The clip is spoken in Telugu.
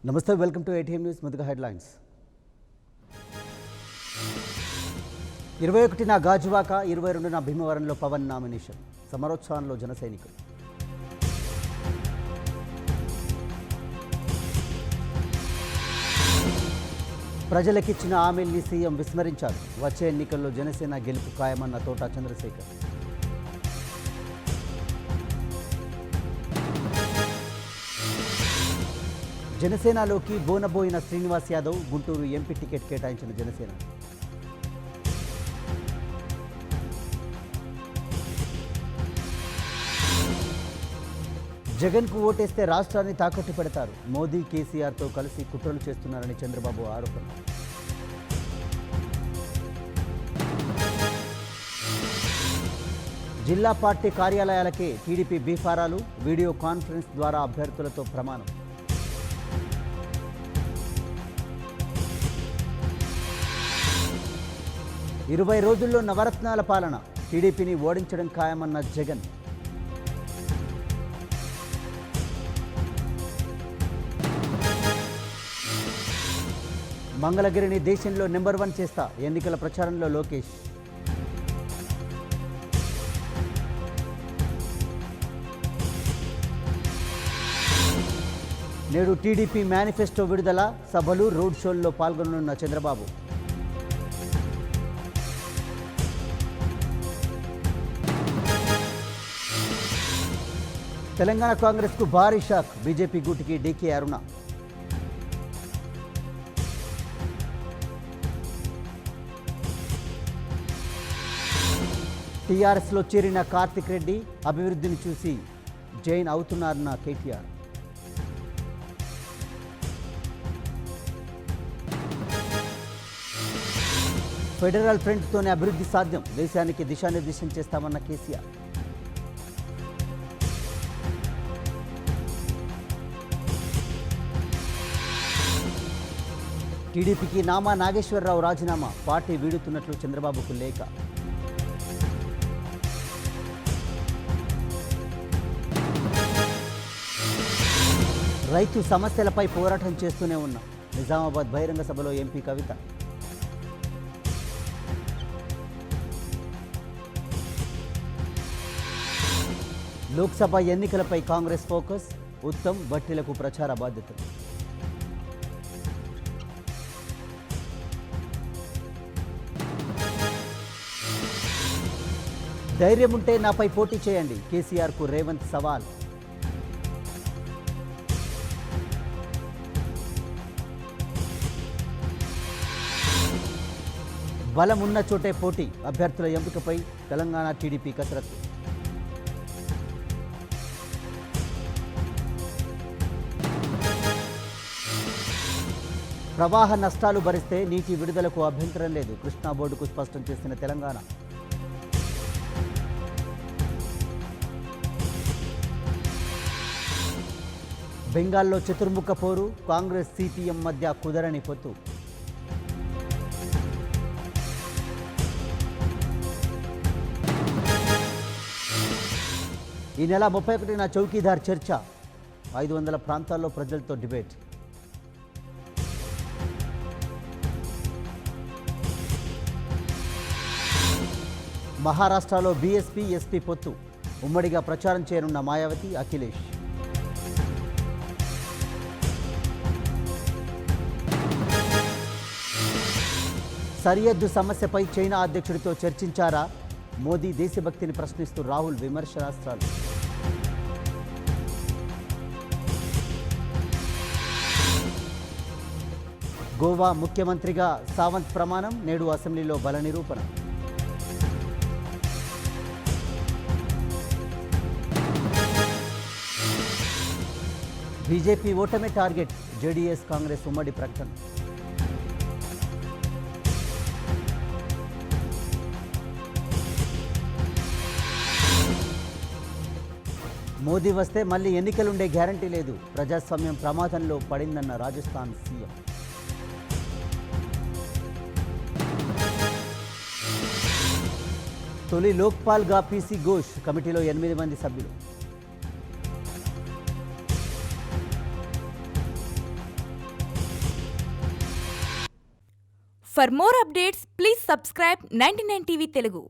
నమస్తే, వెల్కమ్ టు ఏటీఎం న్యూస్. ముందుగా హెడ్లైన్స్. 21న గాజువాక, 22న భీమవరంలో పవన్ నామినేషన్. సమరోత్సవంలో జన సైనికులు. ప్రజలకిచ్చిన హామీల్ని సీఎం విస్మరించారు. వచ్చే ఎన్నికల్లో జనసేన గెలుపు ఖాయమన్న తోట చంద్రశేఖర్. జనసేనలోకి బోనబోయిన శ్రీనివాస్ యాదవ్. గుంటూరు ఎంపీ టికెట్ కేటాయించిన జనసేన. జగన్కు ఓటేస్తే రాష్ట్రాన్ని తాకట్టు పెడతారు. మోదీ కేసీఆర్తో కలిసి కుట్రలు చేస్తున్నారని చంద్రబాబు ఆరోపణ. జిల్లా పార్టీ కార్యాలయాలకే టీడీపీ బీఫారాలు. వీడియో కాన్ఫరెన్స్ ద్వారా అభ్యర్థులతో ప్రమాణం. ఇరవై రోజుల్లో నవరత్నాల పాలన. టీడీపీని ఓడించడం ఖాయమన్న జగన్. మంగళగిరిని దేశంలో నెంబర్ 1 చేస్తా. ఎన్నికల ప్రచారంలో లోకేష్. నేడు టీడీపీ మేనిఫెస్టో విడుదల. సభలు, రోడ్ షోల్లో పాల్గొననున్న చంద్రబాబు. తెలంగాణ కాంగ్రెస్కు భారీ షాక్. బీజేపీ గూటికి డీకే అరుణ. టీఆర్ఎస్లో చేరిన కార్తిక్ రెడ్డి. అభివృద్ధిని చూసి జైన్ అవుతున్నారన్న కేటీఆర్. ఫెడరల్ ఫ్రంట్తోనే అభివృద్ధి సాధ్యం. దేశానికి దిశానిర్దేశం చేస్తామన్న కేసీఆర్. టీడీపీకి నామా నాగేశ్వరరావు రాజీనామా. పార్టీ వీడుతున్నట్లు చంద్రబాబుకు లేఖ. రైతు సమస్యలపై పోరాటం చేస్తూనే ఉన్నా. నిజామాబాద్ బహిరంగ సభలో ఎంపీ కవిత. లోక్సభ ఎన్నికలపై కాంగ్రెస్ ఫోకస్. ఉత్తమ్, భట్టిలకు ప్రచార బాధ్యతలు. ధైర్యం ఉంటే నాపై పోటీ చేయండి. కేసీఆర్కు రేవంత్ సవాల్. బలం ఉన్న చోటే పోటీ. అభ్యర్థుల ఎంపికపై తెలంగాణ టీడీపీ కసరత్తు. ప్రవాహ నష్టాలు భరిస్తే నీటి విడుదలకు అభ్యంతరం లేదు. కృష్ణా బోర్డుకు స్పష్టం చేసిన తెలంగాణ. బెంగాల్లో చతుర్ముఖ పోరు. కాంగ్రెస్ సిపిఎం మధ్య కుదరని పొత్తు. ఈ నెల 31న చౌకీదార్ చర్చ. 500 ప్రాంతాల్లో ప్రజలతో డిబేట్. మహారాష్ట్రలో బీఎస్పీ, ఎస్పీ పొత్తు. ఉమ్మడిగా ప్రచారం చేయనున్న మాయావతి, అఖిలేష్. సరిహద్దు సమస్యపై చైనా అధ్యక్షుడితో చర్చించారా? మోదీ దేశభక్తిని ప్రశ్నిస్తూ రాహుల్ విమర్శనాస్త్రాలు. గోవా ముఖ్యమంత్రిగా సావంత్ ప్రమాణం. నేడు అసెంబ్లీలో బల నిరూపణ. బీజేపీ ఓటమే టార్గెట్. జేడీఎస్, కాంగ్రెస్ ఉమ్మడి ప్రకటన. మోదీ వస్తే మళ్ళీ ఎన్నికలుండే గ్యారంటీ లేదు. ప్రజాస్వామ్యం ప్రమాదంలో పడిందన్న రాజస్థాన్ సీఎం. తొలి లోక్పాల్గా పీసీ ఘోష్. కమిటీలో 8 మంది సభ్యులు. For more updates, please subscribe 99 TV Telugu.